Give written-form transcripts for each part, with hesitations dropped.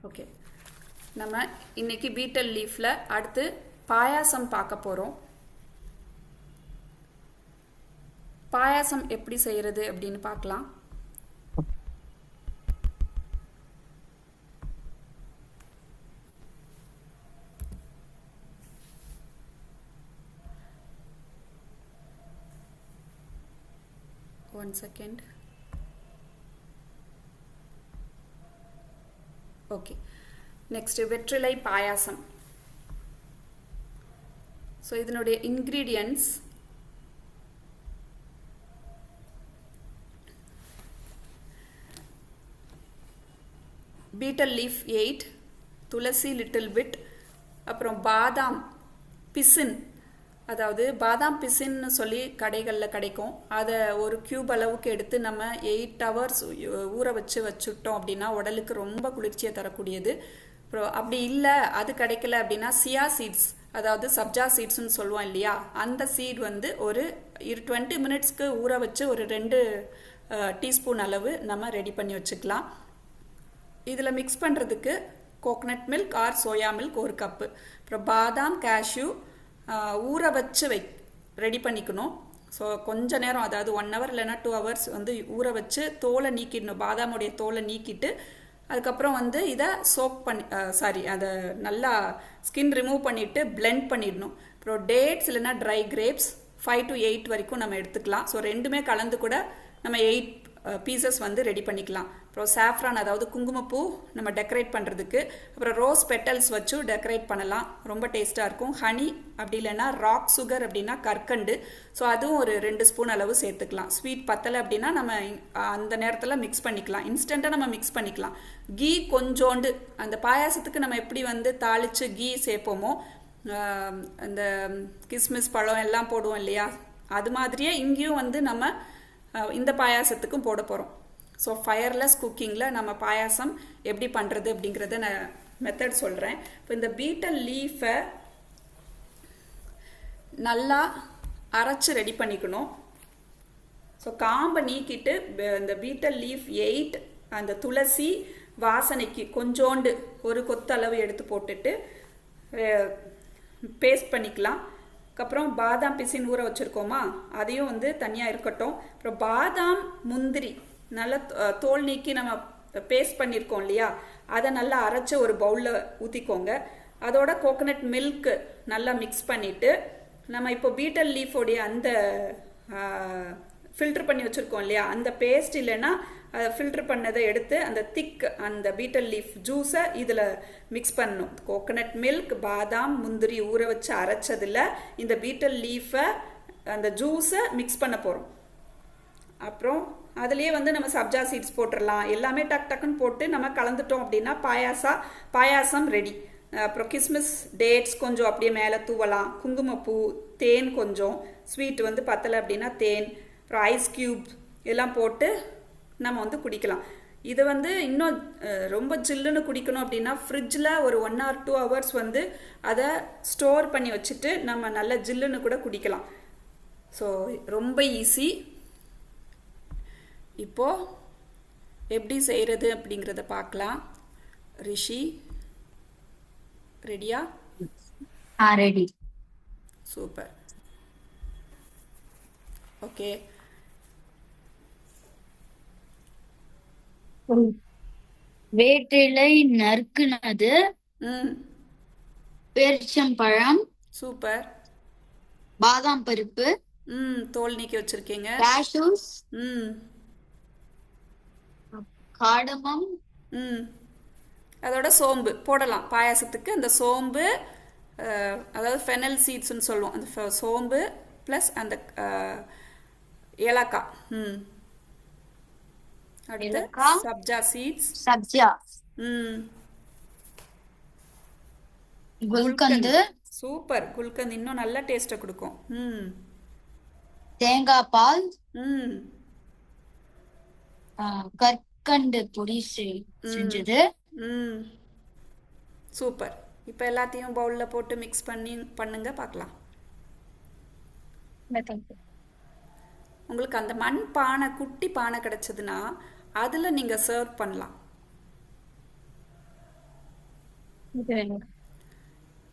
Okay, நம்ம இன்னைக்கு beetle லீஃப்ல அடுத்து பாயாசம் பார்க்க போறோம். பாயாசம் எப்படி செய்யறது அப்படின்னு பார்க்கலாம். One second. ஓகே, நெக்ஸ்ட் வெற்றிலை பாயாசம். ஸோ இதனுடைய இன்க்ரீடியன்ட்ஸ் பீட்டல் லீஃப் 8, துளசி லிட்டில் பிட், அப்புறம் பாதாம் பிசின், அதாவது பாதாம் பிசின்னு சொல்லி கடைகளில் கிடைக்கும். அதை ஒரு கியூப் அளவுக்கு எடுத்து நம்ம 8 hours ஊற வச்சுட்டோம் அப்படின்னா உடலுக்கு ரொம்ப குளிர்ச்சியை தரக்கூடியது. அப்புறம் அப்படி இல்லை அது கிடைக்கல அப்படின்னா சியா சீட்ஸ், அதாவது சப்ஜா சீட்ஸ்ன்னு சொல்லுவோம் இல்லையா, அந்த சீட் வந்து ஒரு 20 மினிட்ஸ்க்கு ஊற வச்சு ஒரு 2 டீஸ்பூன் அளவு நம்ம ரெடி பண்ணி வச்சுக்கலாம். இதில் மிக்ஸ் பண்ணுறதுக்கு coconut milk R soya milk 1 cup, அப்புறம் பாதாம் கேஷ்யூ ஊற வச்சு ரெடி பண்ணிக்கணும். ஸோ கொஞ்ச நேரம், அதாவது 1 hour இல்லைன்னா 2 hours வந்து ஊற வச்சு தோலை நீக்கிடணும், பாதாமுடைய தோலை நீக்கிட்டு அதுக்கப்புறம் வந்து இதை சோக் பண்ணி அதை நல்லா ஸ்கின் ரிமூவ் பண்ணிவிட்டு பிளெண்ட் பண்ணிடணும். அப்புறம் டேட்ஸ் இல்லைன்னா ட்ரை கிரேப்ஸ் 5 to 8 வரைக்கும் நம்ம எடுத்துக்கலாம். ஸோ ரெண்டுமே கலந்து கூட நம்ம 8 பீசஸ் வந்து ரெடி பண்ணிக்கலாம். அப்புறம் சாஃப்ரான், அதாவது குங்குமப்பூ நம்ம டெக்கரேட் பண்ணுறதுக்கு, அப்புறம் ரோஸ் பெட்டல்ஸ் வச்சு டெக்கரேட் பண்ணலாம், ரொம்ப டேஸ்ட்டாக இருக்கும். ஹனி அப்படி இல்லைன்னா ராக் சுகர் அப்படின்னா கற்கண்டு, ஸோ அதுவும் ஒரு 2 ஸ்பூன் அளவு சேர்த்துக்கலாம். ஸ்வீட் பத்தலை அப்படின்னா நம்ம அந்த நேரத்தில் மிக்ஸ் பண்ணிக்கலாம், இன்ஸ்டண்ட்டாக நம்ம மிக்ஸ் பண்ணிக்கலாம். கீ கொஞ்சோண்டு, அந்த பாயாசத்துக்கு நம்ம எப்படி வந்து தாளித்து கீ சேர்ப்போமோ, அந்த கிஸ்மிஸ் பழம் எல்லாம் போடுவோம் இல்லையா, அது மாதிரியே இங்கேயும் வந்து நம்ம இந்த பாயாசத்துக்கும் போட போகிறோம். ஸோ ஃபயர்லெஸ் குக்கிங்கில் நம்ம பாயாசம் எப்படி பண்ணுறது அப்படிங்கிறத நான் மெத்தட் சொல்கிறேன். இப்போ இந்த பீட்டல் லீஃபை நல்லா அரைச்சி ரெடி பண்ணிக்கணும். ஸோ காம்பை நீக்கிட்டு இந்த பீட்டல் லீஃப் 8 அந்த துளசி வாசனைக்கு கொஞ்சோண்டு ஒரு கொத்தளவு எடுத்து போட்டுட்டு பேஸ்ட் பண்ணிக்கலாம். அதுக்கப்புறம் பாதாம் பிசின் ஊற வச்சுருக்கோமா, அதையும் வந்து தனியாக இருக்கட்டும். அப்புறம் பாதாம் முந்திரி நல்லா தோல் நீக்கி நம்ம பேஸ்ட் பண்ணியிருக்கோம் இல்லையா, அதை நல்லா அரைச்சி ஒரு பவுலில் ஊற்றிக்கோங்க. அதோட கோகனட் மில்க் நல்லா மிக்ஸ் பண்ணிவிட்டு நம்ம இப்போ பீட்டல் லீஃபோடைய அந்த ஃபில்டர் பண்ணி வச்சுருக்கோம் இல்லையா, அந்த பேஸ்ட் இல்லைன்னா அதை ஃபில்டர் பண்ணதை எடுத்து அந்த திக் அந்த பீட்டல் லீஃப் ஜூஸை இதில் மிக்ஸ் பண்ணணும். கோகனட் மில்க், பாதாம் முந்திரி ஊற வச்சு அரைச்சதில் இந்த பீட்டல் லீஃபை அந்த ஜூஸை மிக்ஸ் பண்ண போகிறோம். அப்புறம் அதுலேயே வந்து நம்ம சப்ஜா சீட்ஸ் போட்டுடலாம், எல்லாமே டக் டக்குன்னு போட்டு நம்ம கலந்துட்டோம் அப்படின்னா பாயாசம் ரெடி. அப்புறம் கிஸ்மிஸ் டேட்ஸ் கொஞ்சம் அப்படியே மேலே தூவலாம், குங்குமப்பூ, தேன் கொஞ்சம், ஸ்வீட் வந்து பத்தலை அப்படின்னா தேன், அப்புறம் ஐஸ் கியூப் எல்லாம் போட்டு நம்ம வந்து குடிக்கலாம். இதை வந்து இன்னும் ரொம்ப ஜில்லுன்னு குடிக்கணும் அப்படின்னா ஃப்ரிட்ஜில் ஒரு 1 or 2 hours வந்து அதை ஸ்டோர் பண்ணி வச்சுட்டு நம்ம நல்ல ஜில்லுன்னு கூட குடிக்கலாம். ஸோ ரொம்ப ஈஸி. இப்போது எப்படி செய்கிறது அப்படிங்கிறத பார்க்கலாம். ரிஷி ரெடியா? ரெடி. சூப்பர். ஓகே, வேற்றிலை நறுக்குனது, பேரிச்சம்பழம், சூப்பர். பாதாம் பருப்பு, தோல் நீக்கி வச்சிருக்கீங்க, கேஷ்யூஸ், காடமம், அதோட சோம்பு போடலாம் பாயாசத்துக்கு. அந்த சோம்பு, அதாவது ஃபெனல் சீட்ஸ்ன்னு சொல்லுவோம், அந்த சோம்பு ப்ளஸ் அந்த ஏலக்காய். அடுத்து சப்ஜா சீட்ஸ், சப்ஜா, குல்கந்து. சூப்பர், குல்கந்து இன்னும் நல்ல டேஸ்ட்டை கொடுக்கும். தேங்காய் பால், கற்கண்டு பொடி செஞ்சது. சூப்பர். இப்போ எல்லாத்தையும் பவுலில் போட்டு மிக்ஸ் பண்ணுங்க பார்க்கலாம். உங்களுக்கு அந்த மண் பானை, குட்டி பானை கிடைச்சதுன்னா அதில் நீங்கள் சர்வ் பண்ணலாம். இது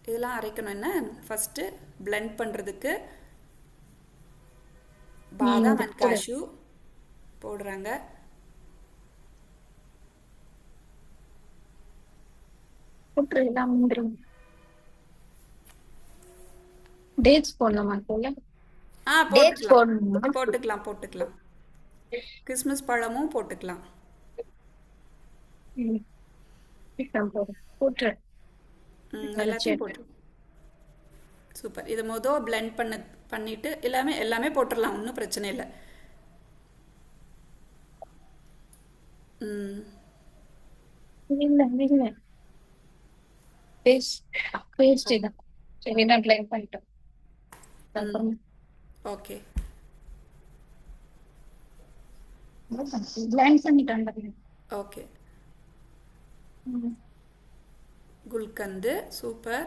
இதெல்லாம் அரைக்கணும் என்ன ஃபஸ்ட்டு blend பண்ணுறதுக்கு பாதாம் இது அண்ட் காஷ்யூ போடுறாங்க. போட்டு எல்லாம் முந்திரி டேட்ஸ் போடணுமா போல? டேட்ஸ் போட்டுக்கலாம் போடணுமா? போட்டுக்கலாம் போட்டுக்கலாம். கிஸ்மிஸ் பழமும் போட்டுக்கலாம். ம், சீக்கிரம் போடு. போட்டுரு. அரைச்சி எல்லாத்தையும் எடுத்து. போட்டு சூப்பர். இதை blend பண்ணிட்டு எல்லாமே போட்டுடலாம், ஒன்றும் பிரச்சனை இல்லை. ம் இல்ல இல்ல பேஸ்ட் இதான். சரி நான் பிளேன் பண்ணிட்டோம். அப்புறம் ஓகே பிளேன் பண்ணிட்டோம் பாருங்க. ஓகே. குல்கந்து சூப்பர்.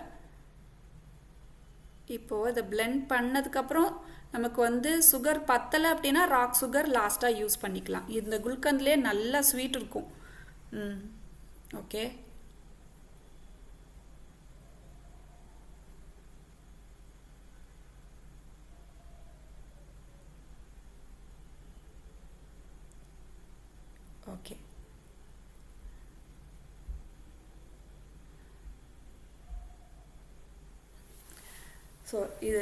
இப்போது இதை blend பண்ணதுக்கப்புறம் நமக்கு சுகர் பத்தலை அப்படின்னா ராக் சுகர் லாஸ்ட்டாக யூஸ் பண்ணிக்கலாம். இந்த குல்கந்த்லேயே நல்லா ஸ்வீட் இருக்கும். ஓகே. ஓகே. ஸோ இது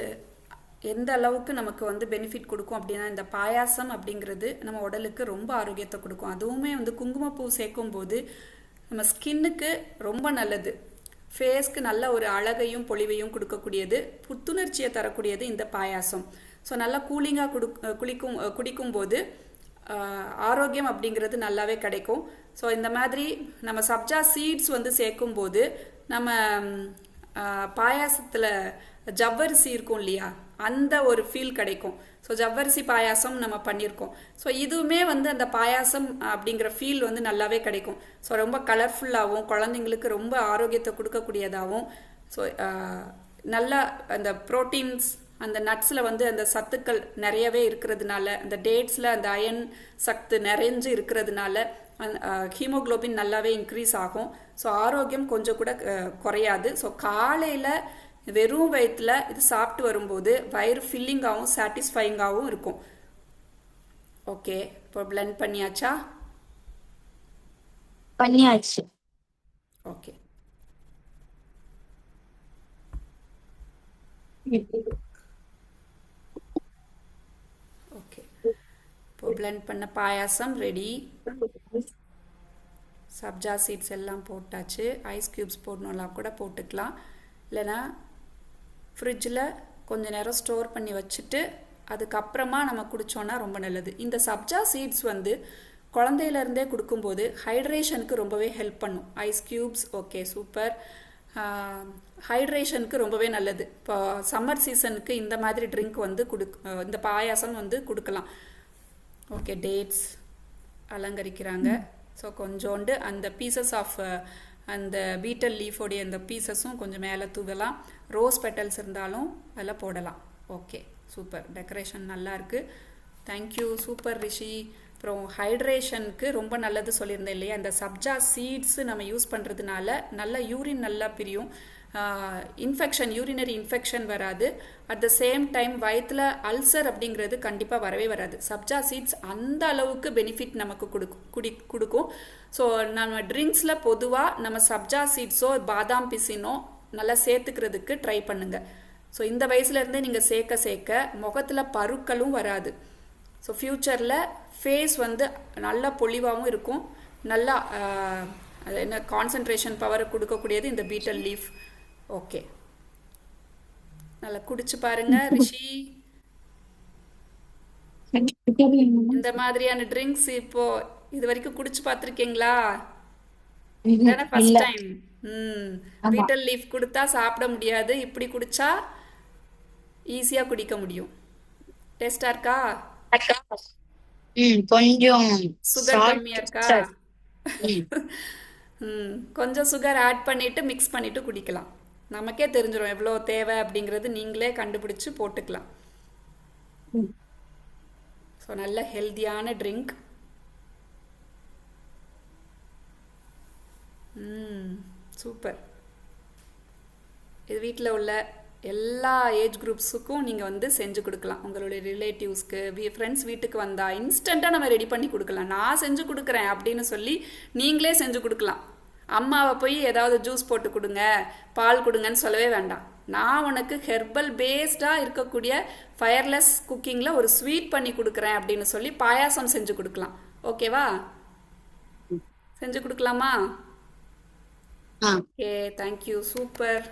எந்த அளவுக்கு நமக்கு பெனிஃபிட் கொடுக்கும் அப்படின்னா, இந்த பாயாசம் அப்படிங்கிறது நம்ம உடலுக்கு ரொம்ப ஆரோக்கியத்தை கொடுக்கும். அதுவுமே குங்குமப்பூ சேர்க்கும் போது நம்ம ஸ்கின்னுக்கு ரொம்ப நல்லது. ஃபேஸ்க்கு நல்ல ஒரு அழகையும் பொலிவையும் கொடுக்கக்கூடியது, புத்துணர்ச்சியை தரக்கூடியது இந்த பாயாசம். ஸோ நல்லா கூலிங்காக குடிக்கும்போது ஆரோக்கியம் அப்படிங்கிறது நல்லாவே கிடைக்கும். ஸோ இந்த மாதிரி நம்ம சப்ஜா சீட்ஸ் சேர்க்கும்போது நம்ம பாயாசத்தில் ஜவ்வரிசி இருக்கும் இல்லையா, அந்த ஒரு ஃபீல் கிடைக்கும். ஸோ ஜவ்வரிசி பாயாசம் நம்ம பண்ணியிருக்கோம். ஸோ இதுவுமே அந்த பாயாசம் அப்படிங்கிற ஃபீல் நல்லாவே கிடைக்கும். ஸோ ரொம்ப கலர்ஃபுல்லாகவும் குழந்தைங்களுக்கு ரொம்ப ஆரோக்கியத்தை கொடுக்கக்கூடியதாகவும், ஸோ நல்லா அந்த ப்ரோட்டீன்ஸ் அந்த நட்ஸில் அந்த சத்துக்கள் நிறையவே இருக்கிறதுனால, அந்த டேட்ஸில் அந்த அயன் சத்து நிறைஞ்சு இருக்கிறதுனால ஹீமோக்ளோபின் நல்லாவே இன்க்ரீஸ் ஆகும். ஸோ ஆரோக்கியம் கொஞ்சம் கூட குறையாது. ஸோ காலையில் வெறும் வயிற்றில் இது சாப்பிட்டு வரும்போது வயிறு ஃபில்லிங்காகவும் சாட்டிஸ்ஃபைங்காகவும் இருக்கும். ஓகே, இப்போ பிளெண்ட் பண்ணியாச்சா? பண்ணியாச்சு. ஓகே. ஓகே, இப்போ பிளெண்ட் பண்ண பாயாசம் ரெடி. சப்ஜா சீட்ஸ் எல்லாம் போட்டாச்சு. ஐஸ் க்யூப்ஸ் போடணும்னா கூட போட்டுக்கலாம். இல்லைனா ஃப்ரிட்ஜில் கொஞ்ச நேரம் ஸ்டோர் பண்ணி வச்சுட்டு அதுக்கப்புறமா நம்ம குடித்தோன்னா ரொம்ப நல்லது. இந்த சப்ஜா சீட்ஸ் குழந்தையிலேருந்தே கொடுக்கும்போது ஹைட்ரேஷனுக்கு ரொம்பவே ஹெல்ப் பண்ணும். Ice cubes okay super. ஹைட்ரேஷனுக்கு ரொம்பவே நல்லது. இப்போ சம்மர் சீசனுக்கு இந்த மாதிரி ட்ரிங்க் இந்த பாயாசம் கொடுக்கலாம். Okay, dates அலங்கரிக்கிறாங்க. ஸோ கொஞ்சோண்டு அந்த பீசஸ் ஆஃப் அந்த பீட்டல் லீஃபோடைய அந்த பீசஸும் கொஞ்சம் மேலே தூவலாம். ரோஸ் பெட்டல்ஸ் இருந்தாலும் அதில் போடலாம். ஓகே சூப்பர், டெக்கரேஷன் நல்லா இருக்குது. தேங்க்யூ, சூப்பர் ரிஷி. அப்புறம் ஹைட்ரேஷனுக்கு ரொம்ப நல்லது சொல்லியிருந்தேன் இல்லையா, இந்த சப்ஜா சீட்ஸு நம்ம யூஸ் பண்ணுறதுனால நல்ல யூரின் நல்லா பிரியும். இன்ஃபெக்ஷன், யூரினரி இன்ஃபெக்ஷன் வராது. அட் த சேம் டைம் வயிற்றில் அல்சர் அப்படிங்கிறது கண்டிப்பாக வரவே வராது. சப்ஜா சீட்ஸ் அந்த அளவுக்கு பெனிஃபிட் நமக்கு கொடுக்கும். ஸோ நம்ம ட்ரிங்க்ஸில் பொதுவாக நம்ம சப்ஜா சீட்ஸோ பாதாம் பிசினோ நல்லா சேர்த்துக்கிறதுக்கு ட்ரை பண்ணுங்க. ஸோ இந்த வயசுலேருந்தே நீங்கள் சேர்க்க சேர்க்க முகத்தில் பருக்களும் வராது. ஸோ ஃப்யூச்சரில் ஃபேஸ் நல்லா பொலிவாகவும் இருக்கும். நல்லா அது என்ன கான்சன்ட்ரேஷன் பவர் கொடுக்கக்கூடியது இந்த பீட்டல் லீஃப். ஓகே, நல்லா குடிச்சு பாருங்க ரிஷி. இந்த மாதிரியான ட்ரிங்க்ஸ் இப்போ இது வரைக்கும் குடிச்சு பார்த்துருக்கீங்களா? இதானே ஃபர்ஸ்ட் டைம். பீட்டல் லீஃப் கொடுத்தா சாப்பிட முடியாது, இப்படி குடிச்சா ஈஸியாக குடிக்க முடியும். டேஸ்டா இருக்கா? கொஞ்சம் சுகர் கம்மியா இருக்கா? கொஞ்சம் சுகர் ஆட் பண்ணிட்டு மிக்ஸ் பண்ணிட்டு குடிக்கலாம். நமக்கே தெரிஞ்சிடும் எவ்வளோ தேவை அப்படிங்கிறது, நீங்களே கண்டுபிடிச்சு போட்டுக்கலாம். ஸோ நல்ல ஹெல்தியான ட்ரிங்க். சூப்பர். இது வீட்டில் உள்ள எல்லா ஏஜ் குரூப்ஸுக்கும் நீங்கள் வந்து செஞ்சு கொடுக்கலாம். உங்களுடைய ரிலேட்டிவ்ஸ்க்கு ஃப்ரெண்ட்ஸ் வீட்டுக்கு வந்தால் இன்ஸ்டண்ட்டாக நம்ம ரெடி பண்ணி கொடுக்கலாம். நான் செஞ்சு கொடுக்குறேன் அப்படின்னு சொல்லி நீங்களே செஞ்சு கொடுக்கலாம். அம்மாவை போய் ஏதாவது ஜூஸ் போட்டு கொடுங்க, பால் கொடுங்கன்னு சொல்லவே வேண்டாம். நான் உனக்கு ஹெர்பல் பேஸ்டாக இருக்கக்கூடிய ஃபயர்லெஸ் குக்கிங்கில் ஒரு ஸ்வீட் பண்ணி கொடுக்குறேன் அப்படின்னு சொல்லி பாயாசம் செஞ்சு கொடுக்கலாம். ஓகேவா? செஞ்சு கொடுக்கலாமா? ஆ ஓகே, தேங்க்யூ, சூப்பர்.